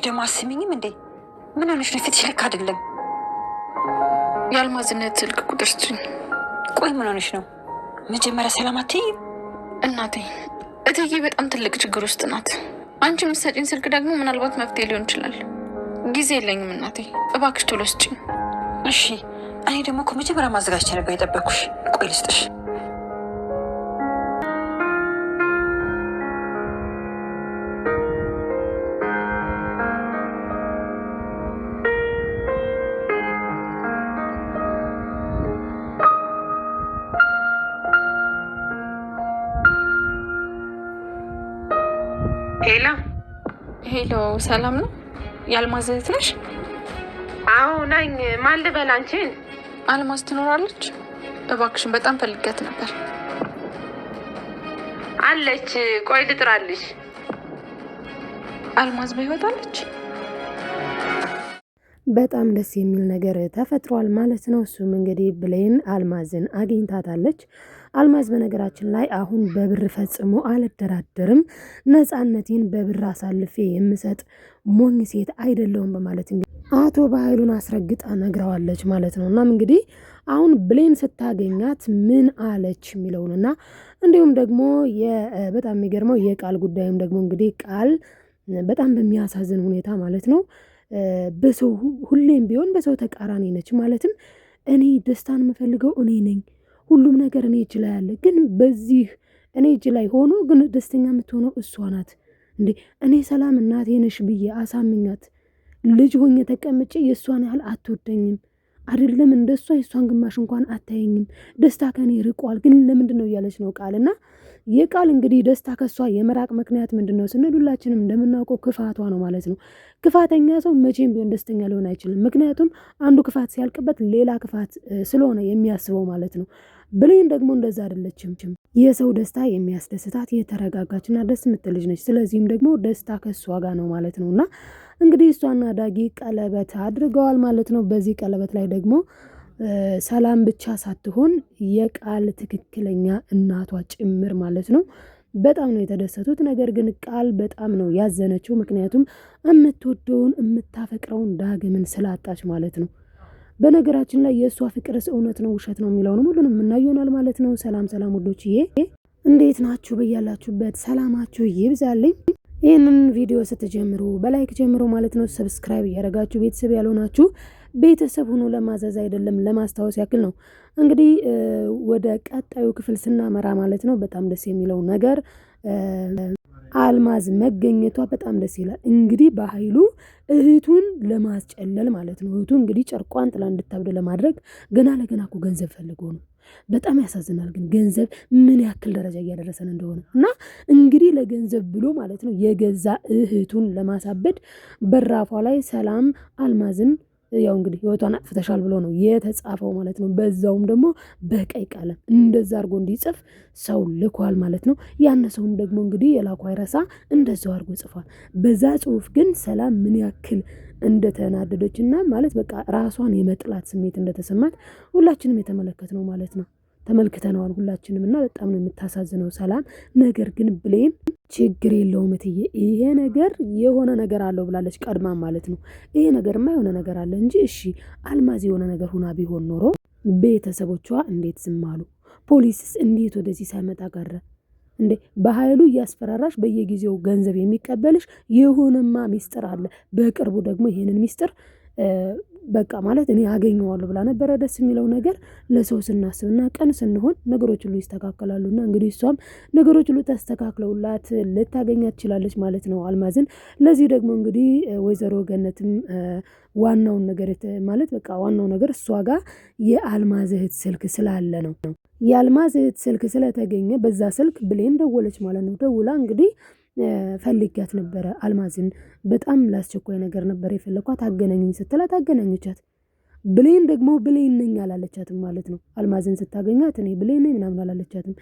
ደግሞ አስሚኝም እንዴ? ምን ሆነሽ ነው? ፊትሽ ልክ አይደለም። የአልማዝነት ስልክ ቁጥር ስጭኝ። ቆይ ምን ሆነሽ ነው? መጀመሪያ ሰላም አትይም? እናቴ እትዬ በጣም ትልቅ ችግር ውስጥ ናት። አንቺ የምትሰጪኝ ስልክ ደግሞ ምናልባት መፍትሄ ሊሆን ይችላል። ጊዜ የለኝም እናቴ፣ እባክሽ ቶሎ ስጭኝ። እሺ፣ እኔ ደግሞ እኮ መጀመሪያ ማዘጋጀት ነበር የጠበኩሽ። ቆይ ልስጥሽ። ሄሎ፣ ሰላም ነው? የአልማዝ እህት ነሽ? አዎ ነኝ። ማን ልበል አንቺን? አልማዝ ትኖራለች? እባክሽን በጣም ፈልጋት ነበር። አለች። ቆይ ልጥራልሽ። አልማዝ በህይወት አለች? በጣም ደስ የሚል ነገር ተፈጥሯል ማለት ነው። እሱም እንግዲህ ብሌን አልማዝን አግኝታታለች። አልማዝ በነገራችን ላይ አሁን በብር ፈጽሞ አልደራደርም፣ ነፃነቴን በብር አሳልፌ የምሰጥ ሞኝ ሴት አይደለሁም በማለት እንግዲህ አቶ በኃይሉን አስረግጣ ነግረዋለች ማለት ነው። እናም እንግዲህ አሁን ብሌን ስታገኛት ምን አለች የሚለውንና እንዲሁም ደግሞ በጣም የሚገርመው የቃል ጉዳይም ደግሞ እንግዲህ ቃል በጣም በሚያሳዝን ሁኔታ ማለት ነው በሰው ሁሌም ቢሆን በሰው ተቃራኒ ነች። ማለትም እኔ ደስታን የምፈልገው እኔ ነኝ፣ ሁሉም ነገር እኔ እጅ ላይ አለ፣ ግን በዚህ እኔ እጅ ላይ ሆኖ ግን ደስተኛ የምትሆነው እሷ ናት እንዴ። እኔ ሰላም እናቴ ነሽ ብዬ አሳምኛት ልጅ ሆኜ ተቀምጬ የእሷን ያህል አትወደኝም አይደለም፣ እንደሷ የእሷን ግማሽ እንኳን አታየኝም፣ ደስታ ከኔ ርቋል። ግን ለምንድን ነው እያለች ነው ቃልና የቃል እንግዲህ ደስታ ከሷ የመራቅ ምክንያት ምንድነው ስንል ሁላችንም እንደምናውቀው ክፋቷ ነው ማለት ነው። ክፋተኛ ሰው መቼም ቢሆን ደስተኛ ሊሆን አይችልም። ምክንያቱም አንዱ ክፋት ሲያልቅበት ሌላ ክፋት ስለሆነ የሚያስበው ማለት ነው። ብሌን ደግሞ እንደዛ አይደለችም። የሰው ደስታ የሚያስደስታት የተረጋጋችና ደስ የምትል ልጅ ነች። ስለዚህም ደግሞ ደስታ ከሷ ጋር ነው ማለት ነውና እንግዲህ እሷና ዳጊ ቀለበት አድርገዋል ማለት ነው። በዚህ ቀለበት ላይ ደግሞ ሰላም ብቻ ሳትሆን የቃል ትክክለኛ እናቷ ጭምር ማለት ነው በጣም ነው የተደሰቱት። ነገር ግን ቃል በጣም ነው ያዘነችው። ምክንያቱም የምትወደውን የምታፈቅረውን ዳግምን ስላጣች ማለት ነው። በነገራችን ላይ የእሷ ፍቅርስ እውነት ነው ውሸት ነው የሚለውንም ሁሉንም የምናየሆናል ማለት ነው። ሰላም ሰላም ውዶችዬ፣ እንዴት ናችሁ? በያላችሁበት ሰላማችሁ ይብዛልኝ። ይህንን ቪዲዮ ስትጀምሩ በላይክ ጀምሮ ማለት ነው። ሰብስክራይብ እያደረጋችሁ ቤተሰብ ያልሆናችሁ ቤተሰብ ሆኖ ለማዘዝ አይደለም ለማስታወስ ያክል ነው። እንግዲህ ወደ ቀጣዩ ክፍል ስናመራ ማለት ነው በጣም ደስ የሚለው ነገር አልማዝ መገኘቷ በጣም ደስ ይላል። እንግዲህ በኃይሉ እህቱን ለማስጨለል ማለት ነው። እህቱ እንግዲህ ጨርቋን ጥላ እንድታብድ ለማድረግ ገና ለገና እኮ ገንዘብ ፈልጎ ነው። በጣም ያሳዝናል። ግን ገንዘብ ምን ያክል ደረጃ እያደረሰን እንደሆነ እና እንግዲህ ለገንዘብ ብሎ ማለት ነው የገዛ እህቱን ለማሳበድ በራፏ ላይ ሰላም አልማዝን ያው እንግዲህ ህይወቷን አጥፍተሻል ብሎ ነው የተጻፈው ማለት ነው። በዛውም ደግሞ በቀይ ቀለም እንደዛ አድርጎ እንዲጽፍ ሰው ልኳል ማለት ነው። ያን ሰውም ደግሞ እንግዲህ የላኩ አይረሳ እንደዛው አድርጎ ጽፏል። በዛ ጽሁፍ ግን ሰላም ምን ያክል እንደተናደደችና ማለት በቃ ራሷን የመጥላት ስሜት እንደተሰማት ሁላችንም የተመለከትነው ማለት ነው። ተመልክተነዋል ሁላችንም እና በጣም ነው የምታሳዝነው ሰላም። ነገር ግን ብሌን ችግር የለውም እትዬ ይሄ ነገር የሆነ ነገር አለው ብላለች ቀድማ ማለት ነው። ይሄ ነገርማ የሆነ ነገር አለ እንጂ እሺ አልማዝ የሆነ ነገር ሁና ቢሆን ኖሮ ቤተሰቦቿ እንዴት ዝም አሉ? ፖሊስስ እንዴት ወደዚህ ሳይመጣ ቀረ እንዴ? በኃይሉ እያስፈራራሽ በየጊዜው ገንዘብ የሚቀበልሽ የሆነማ ሚስጥር አለ። በቅርቡ ደግሞ ይሄንን ሚስጥር በቃ ማለት እኔ አገኘዋለሁ ብላ ነበረ። ደስ የሚለው ነገር ለሰው ስናስብና ቀን ስንሆን ነገሮች ሁሉ ይስተካከላሉና እንግዲህ እሷም ነገሮች ሁሉ ተስተካክለውላት ልታገኛት ትችላለች ማለት ነው አልማዝን። ለዚህ ደግሞ እንግዲህ ወይዘሮ ገነትም ዋናውን ነገር ማለት በቃ ዋናው ነገር እሷ ጋር የአልማዝ እህት ስልክ ስላለ ነው። የአልማዝ እህት ስልክ ስለተገኘ በዛ ስልክ ብሌን ደወለች ማለት ነው። ደውላ እንግዲህ ፈልጊያት ነበረ አልማዝን በጣም ላስቸኳይ ነገር ነበር የፈለኳት አገናኘኝ ስትላት አገናኘቻት። ብሌን ደግሞ ብሌን ነኝ አላለቻትም ማለት ነው። አልማዝን ስታገኛት እኔ ብሌን ነኝ ምናምን አላለቻትም።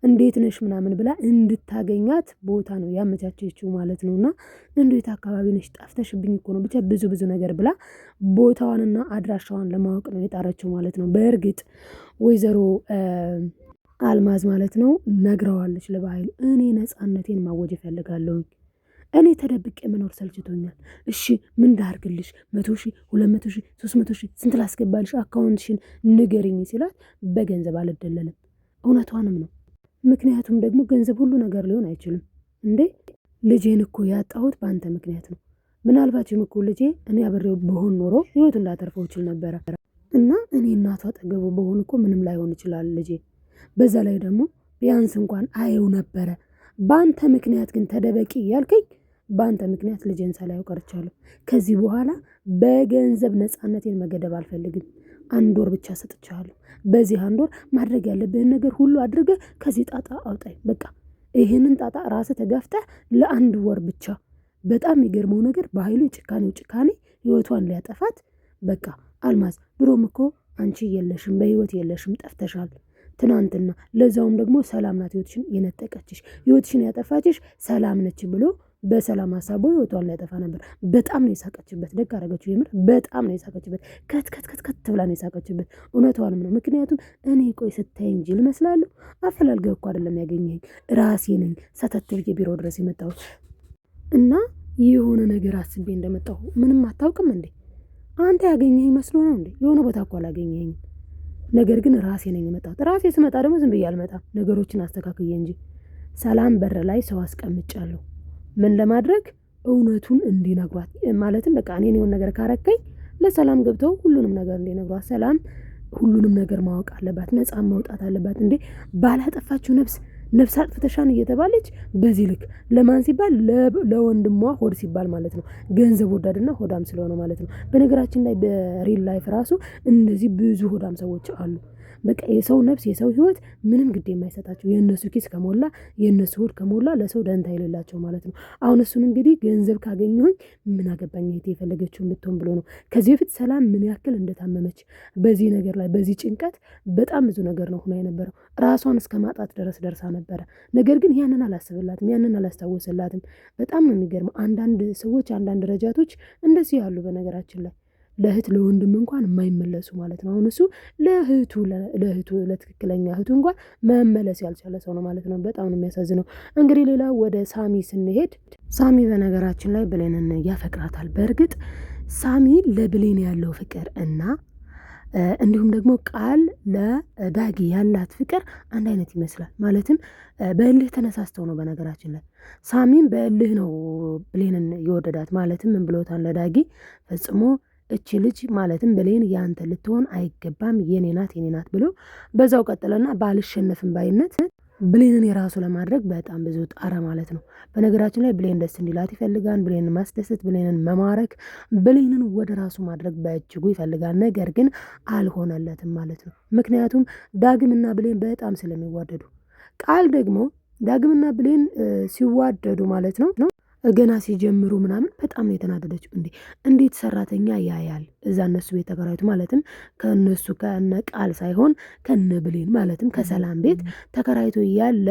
እንዴት ነሽ ምናምን ብላ እንድታገኛት ቦታ ነው ያመቻቸችው ማለት ነውና እንዴት አካባቢ ነሽ ጠፍተሽብኝ እኮ ነው ብቻ ብዙ ነገር ብላ ቦታዋንና አድራሻዋን ለማወቅ ነው የጣረችው ማለት ነው። በእርግጥ ወይዘሮ አልማዝ ማለት ነው ነግረዋለች ለበኃይሉ እኔ ነፃነቴን ማወጅ እፈልጋለሁ እኔ ተደብቄ መኖር ሰልችቶኛል። እሺ ምን ላድርግልሽ? 100,000 200,000 300,000 ስንት ላስገባልሽ? አካውንትሽን ንገሪኝ ሲላት በገንዘብ አልደለልም። እውነቷንም ነው። ምክንያቱም ደግሞ ገንዘብ ሁሉ ነገር ሊሆን አይችልም እንዴ። ልጄን እኮ ያጣሁት በአንተ ምክንያት ነው። ምናልባችም እኮ ልጄ እኔ አብሬው በሆን ኖሮ ህይወቱን ላተርፈው ይችል ነበረ እና እኔ እናቷ አጠገቡ በሆን እኮ ምንም ላይሆን ይችላል ልጄ። በዛ ላይ ደግሞ ቢያንስ እንኳን አየው ነበረ። በአንተ ምክንያት ግን ተደበቂ ያልከኝ፣ በአንተ ምክንያት ልጄን ሳላየው ቀርቻለሁ። ከዚህ በኋላ በገንዘብ ነፃነቴን መገደብ አልፈልግም። 1 ወር ብቻ ሰጥቻለሁ። በዚህ 1 ወር ማድረግ ያለብህን ነገር ሁሉ አድርገህ ከዚህ ጣጣ አውጣኝ። በቃ ይህንን ጣጣ ራስህ ተጋፍጠህ ለ1 ወር ብቻ። በጣም የሚገርመው ነገር በኃይሉ ጭካኔው ጭካኔ ህይወቷን ሊያጠፋት በቃ አልማዝ፣ ድሮም እኮ አንቺ የለሽም፣ በህይወት የለሽም፣ ጠፍተሻል። ትናንትና ለዛውም ደግሞ ሰላም ናት ህይወትሽን የነጠቀችሽ፣ ህይወትሽን ያጠፋችሽ ሰላም ነች ብሎ በሰላም ሀሳቡ ህይወቷን ሊያጠፋ ነበር። በጣም ነው የሳቀችበት። ደግ አደረገችው። የምር በጣም ነው የሳቀችበት። ከት ብላ ነው የሳቀችበት። እውነቷንም ነው። ምክንያቱም እኔ ቆይ ስታይ እንጂ ልመስላለሁ? አፈላልገህ እኮ አይደለም ያገኘኸኝ፣ ራሴ ነኝ ሰተት ብዬ ቢሮ ድረስ የመጣሁት እና የሆነ ነገር አስቤ እንደመጣሁ ምንም አታውቅም እንዴ? አንተ ያገኘኸኝ መስሎ ነው እንዴ? የሆነ ቦታ እኮ አላገኘኸኝም። ነገር ግን ራሴ ነኝ የመጣሁት። ራሴ ስመጣ ደግሞ ዝም ብዬ አልመጣም፣ ነገሮችን አስተካክዬ እንጂ። ሰላም በር ላይ ሰው አስቀምጫለሁ። ምን ለማድረግ? እውነቱን እንዲነግሯት። ማለትም በቃ እኔን የሆነ ነገር ካረከኝ ለሰላም ገብተው ሁሉንም ነገር እንዲነግሯት። ሰላም ሁሉንም ነገር ማወቅ አለባት፣ ነፃ መውጣት አለባት። እንዴ ባላጠፋችው ነፍስ አጥፍተሻን እየተባለች በዚህ ልክ ለማን ሲባል? ለወንድሟ ሆድ ሲባል ማለት ነው። ገንዘብ ወዳድና ሆዳም ስለሆነ ማለት ነው። በነገራችን ላይ በሪል ላይፍ ራሱ እንደዚህ ብዙ ሆዳም ሰዎች አሉ። በቃ የሰው ነፍስ የሰው ህይወት ምንም ግድ የማይሰጣቸው፣ የእነሱ ኪስ ከሞላ የእነሱ ሆድ ከሞላ ለሰው ደንታ የሌላቸው ማለት ነው። አሁን እሱም እንግዲህ ገንዘብ ካገኘሁኝ ምን አገባኝ እህቴ የፈለገችውን ብትሆን ብሎ ነው። ከዚህ በፊት ሰላም ምን ያክል እንደታመመች በዚህ ነገር ላይ በዚህ ጭንቀት በጣም ብዙ ነገር ነው ሆና የነበረው። ራሷን እስከ ማጣት ድረስ ደርሳ ነበረ። ነገር ግን ያንን አላስብላትም፣ ያንን አላስታወስላትም። በጣም ነው የሚገርመው። አንዳንድ ሰዎች አንዳንድ ረጃቶች እንደዚህ ያሉ በነገራችን ላይ ለእህት ለወንድም እንኳን የማይመለሱ ማለት ነው። አሁን እሱ ለእህቱ ለትክክለኛ እህቱ እንኳን መመለስ ያልቻለ ሰው ነው ማለት ነው። በጣም ነው የሚያሳዝነው። እንግዲህ ሌላ ወደ ሳሚ ስንሄድ፣ ሳሚ በነገራችን ላይ ብሌንን ያፈቅራታል። በእርግጥ ሳሚ ለብሌን ያለው ፍቅር እና እንዲሁም ደግሞ ቃል ለዳጊ ያላት ፍቅር አንድ አይነት ይመስላል። ማለትም በእልህ ተነሳስተው ነው። በነገራችን ላይ ሳሚም በእልህ ነው ብሌንን የወደዳት። ማለትም ምን ብሎታል ለዳጊ? ፈጽሞ እቺ ልጅ ማለትም ብሌን ያንተ ልትሆን አይገባም፣ የኔ ናት ብሎ በዛው ቀጠለና ባልሸነፍም ባይነት ብሌንን የራሱ ለማድረግ በጣም ብዙ ጣረ ማለት ነው። በነገራችን ላይ ብሌን ደስ እንዲላት ይፈልጋል። ብሌንን ማስደሰት፣ ብሌንን መማረክ፣ ብሌንን ወደ ራሱ ማድረግ በእጅጉ ይፈልጋል። ነገር ግን አልሆነለትም ማለት ነው። ምክንያቱም ዳግምና ብሌን በጣም ስለሚዋደዱ፣ ቃል ደግሞ ዳግምና ብሌን ሲዋደዱ ማለት ነው ገና ሲጀምሩ ምናምን በጣም ነው የተናደደችው። እንዴት ሰራተኛ ያያል እዛ እነሱ ቤት ተከራይቱ፣ ማለትም ከነሱ ከነ ቃል ሳይሆን ከነ ብሌን ማለትም ከሰላም ቤት ተከራይቶ እያለ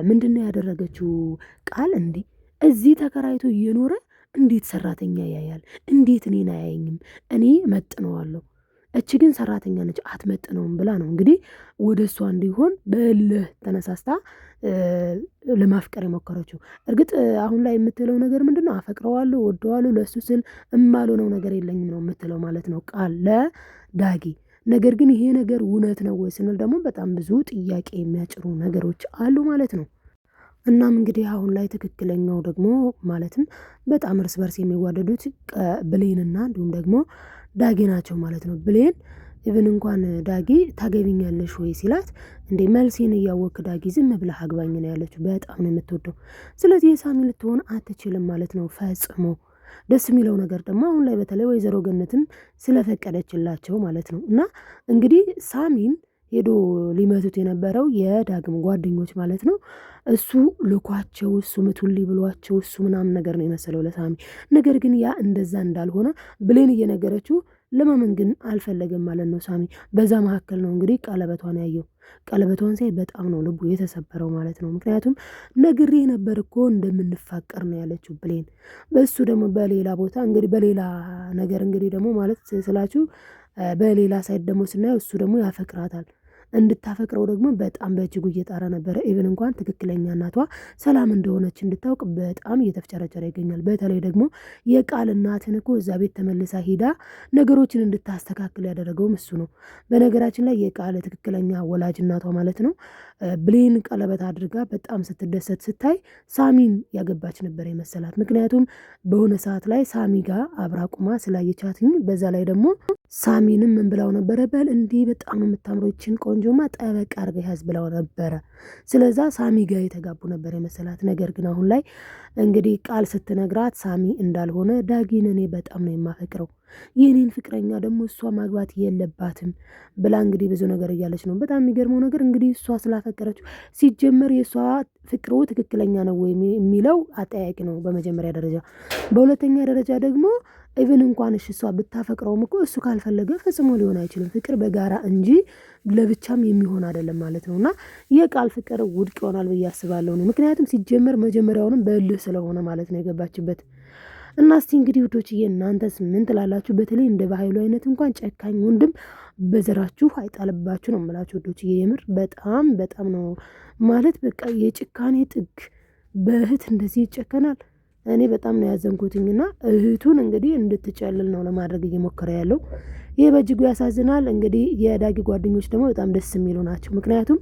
ምንድነው ያደረገችው ቃል? እዚህ ተከራይቶ እየኖረ እንዴት ሰራተኛ ያያል? እንዴት እኔን አያየኝም? እኔ መጥነዋለሁ፣ እች ግን ሰራተኛ ነች አትመጥነውም ብላ ነው እንግዲህ ወደ እሷ እንዲሆን በእልህ ተነሳስታ ለማፍቀር የሞከረችው። እርግጥ አሁን ላይ የምትለው ነገር ምንድነው? አፈቅረዋለሁ፣ ወደዋለሁ፣ ለሱ ስል እማልሆነው ነገር የለኝም ነው የምትለው ማለት ነው ቃል ለዳጊ። ነገር ግን ይሄ ነገር እውነት ነው ወይ ስንል ደግሞ በጣም ብዙ ጥያቄ የሚያጭሩ ነገሮች አሉ ማለት ነው። እናም እንግዲህ አሁን ላይ ትክክለኛው ደግሞ ማለትም በጣም እርስ በርስ የሚዋደዱት ብሌንና እንዲሁም ደግሞ ዳጊ ናቸው ማለት ነው። ብሌን ኢቭን እንኳን ዳጊ ታገቢኛለሽ ወይ ሲላት መልሴን እያወክ ዳጊ ዝም ብለህ አግባኝ ነው ያለችው። በጣም ነው የምትወደው። ስለዚህ የሳሚ ልትሆን አትችልም ማለት ነው ፈጽሞ። ደስ የሚለው ነገር ደግሞ አሁን ላይ በተለይ ወይዘሮ ገነትም ስለፈቀደችላቸው ማለት ነው። እና እንግዲህ ሳሚን ሄዶ ሊመቱት የነበረው የዳግም ጓደኞች ማለት ነው። እሱ ልኳቸው፣ እሱ ምቱልኝ ብሏቸው፣ እሱ ምናምን ነገር ነው የመሰለው ለሳሚ። ነገር ግን ያ እንደዛ እንዳልሆነ ብሌን እየነገረችው ለማመን ግን አልፈለገም ማለት ነው ሳሚ። በዛ መካከል ነው እንግዲህ ቀለበቷን ያየው። ቀለበቷን ሳይ በጣም ነው ልቡ የተሰበረው ማለት ነው። ምክንያቱም ነግሬ ነበር እኮ እንደምንፋቀር ነው ያለችው ብሌን። በሱ ደግሞ በሌላ ቦታ እንግዲህ በሌላ ነገር እንግዲህ ደግሞ ማለት ስላችሁ በሌላ ሳይድ ደግሞ ስናየው እሱ ደግሞ ያፈቅራታል። እንድታፈቅረው ደግሞ በጣም በእጅጉ እየጣረ ነበረ። ኢቭን እንኳን ትክክለኛ እናቷ ሰላም እንደሆነች እንድታውቅ በጣም እየተፍጨረጨረ ይገኛል። በተለይ ደግሞ የቃል እናትን እኮ እዛ ቤት ተመልሳ ሂዳ ነገሮችን እንድታስተካክል ያደረገውም እሱ ነው። በነገራችን ላይ የቃል ትክክለኛ ወላጅ እናቷ ማለት ነው ብሌን ቀለበት አድርጋ በጣም ስትደሰት ስታይ ሳሚን ያገባች ነበር የመሰላት። ምክንያቱም በሆነ ሰዓት ላይ ሳሚ ጋር አብራ ቁማ ስላየቻትኝ፣ በዛ ላይ ደግሞ ሳሚንም ምን ብላው ነበረ? በል እንዲህ በጣም የምታምረው ይችን ቆንጆማ ጠበቅ አድርጋ ያዝ ብላው ነበረ። ስለዛ ሳሚ ጋር የተጋቡ ነበር የመሰላት። ነገር ግን አሁን ላይ እንግዲህ ቃል ስትነግራት ሳሚ እንዳልሆነ ዳጊን እኔ በጣም ነው የማፈቅረው የኔን ፍቅረኛ ደግሞ እሷ ማግባት የለባትም ብላ እንግዲህ ብዙ ነገር እያለች ነው። በጣም የሚገርመው ነገር እንግዲህ እሷ ስላፈቀረችው ሲጀመር የእሷ ፍቅሩ ትክክለኛ ነው ወይ የሚለው አጠያቂ ነው በመጀመሪያ ደረጃ። በሁለተኛ ደረጃ ደግሞ ኢቭን እንኳን እሷ ብታፈቅረውም እኮ እሱ ካልፈለገ ፈጽሞ ሊሆን አይችልም። ፍቅር በጋራ እንጂ ለብቻም የሚሆን አይደለም ማለት ነው። እና የቃል ፍቅር ውድቅ ይሆናል ብዬ አስባለሁ ነው። ምክንያቱም ሲጀመር መጀመሪያውንም በእልህ ስለሆነ ማለት ነው የገባችበት። እና እስቲ እንግዲህ ውዶችዬ እናንተስ ምን ትላላችሁ? በተለይ እንደ በኃይሉ አይነት እንኳን ጨካኝ ወንድም በዘራችሁ አይጣልባችሁ ነው የምላችሁ ውዶችዬ። የምር በጣም በጣም ነው ማለት በቃ የጭካኔ ጥግ። በእህት እንደዚህ ይጨከናል? እኔ በጣም ነው ያዘንኩትኝና እህቱን እንግዲህ እንድትጨልል ነው ለማድረግ እየሞከረ ያለው። ይህ በእጅጉ ያሳዝናል። እንግዲህ የዳጊ ጓደኞች ደግሞ በጣም ደስ የሚሉ ናቸው። ምክንያቱም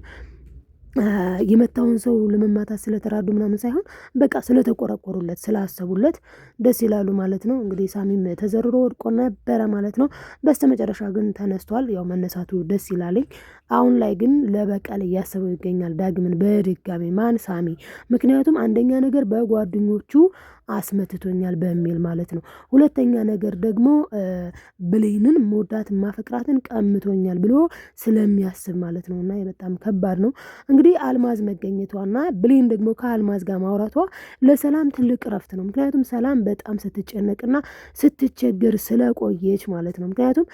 የመታውን ሰው ለመማታት ስለተራዱ ምናምን ሳይሆን በቃ ስለተቆረቆሩለት ስላሰቡለት ደስ ይላሉ ማለት ነው። እንግዲህ ሳሚም ተዘርሮ ወድቆ ነበረ ማለት ነው። በስተመጨረሻ ግን ተነስቷል። ያው መነሳቱ ደስ ይላልኝ። አሁን ላይ ግን ለበቀል እያሰበው ይገኛል ዳግምን በድጋሚ ማን? ሳሚ። ምክንያቱም አንደኛ ነገር በጓደኞቹ አስመትቶኛል በሚል ማለት ነው። ሁለተኛ ነገር ደግሞ ብሌንን መወዳት ማፈቅራትን ቀምቶኛል ብሎ ስለሚያስብ ማለት ነው። እና በጣም ከባድ ነው። እንግዲህ አልማዝ መገኘቷና ብሌን ደግሞ ከአልማዝ ጋር ማውራቷ ለሰላም ትልቅ እረፍት ነው። ምክንያቱም ሰላም በጣም ስትጨነቅና ስትቸገር ስለቆየች ማለት ነው። ምክንያቱም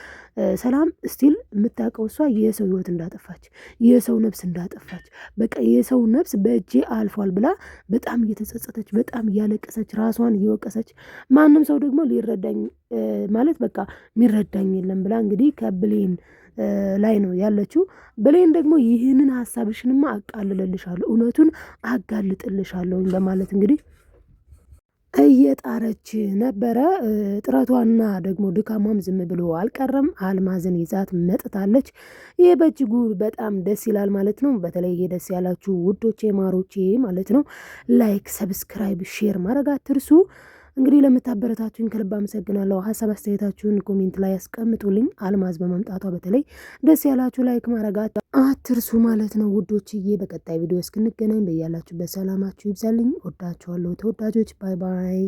ሰላም ስቲል የምታውቀው እሷ የሰው ህይወት እንዳጠፋች፣ የሰው ነፍስ እንዳጠፋች፣ በቃ የሰው ነፍስ በእጄ አልፏል ብላ በጣም እየተጸጸተች፣ በጣም እያለቀሰች፣ ራሷን እየወቀሰች፣ ማንም ሰው ደግሞ ሊረዳኝ ማለት በቃ የሚረዳኝ የለም ብላ እንግዲህ ከብሌን ላይ ነው ያለችው። ብሌን ደግሞ ይህንን ሀሳብሽንማ አቃልልልሻለሁ፣ እውነቱን አጋልጥልሻለሁ በማለት እንግዲህ እየጣረች ነበረ። ጥረቷና ደግሞ ድካሟም ዝም ብሎ አልቀረም። አልማዝን ይዛት መጥታለች። ይህ በእጅጉ በጣም ደስ ይላል ማለት ነው። በተለይ ይሄ ደስ ያላችሁ ውዶቼ ማሮቼ ማለት ነው ላይክ፣ ሰብስክራይብ፣ ሼር ማድረግ አትርሱ። እንግዲህ ለምታበረታችሁኝ ከልብ አመሰግናለሁ። ሀሳብ አስተያየታችሁን ኮሜንት ላይ ያስቀምጡልኝ። አልማዝ በመምጣቷ በተለይ ደስ ያላችሁ ላይክ ማድረግ አትርሱ ማለት ነው ውዶችዬ። በቀጣይ ቪዲዮ እስክንገናኝ በያላችሁበት ሰላማችሁ ይብዛልኝ። ወዳችኋለሁ ተወዳጆች። ባይ ባይ።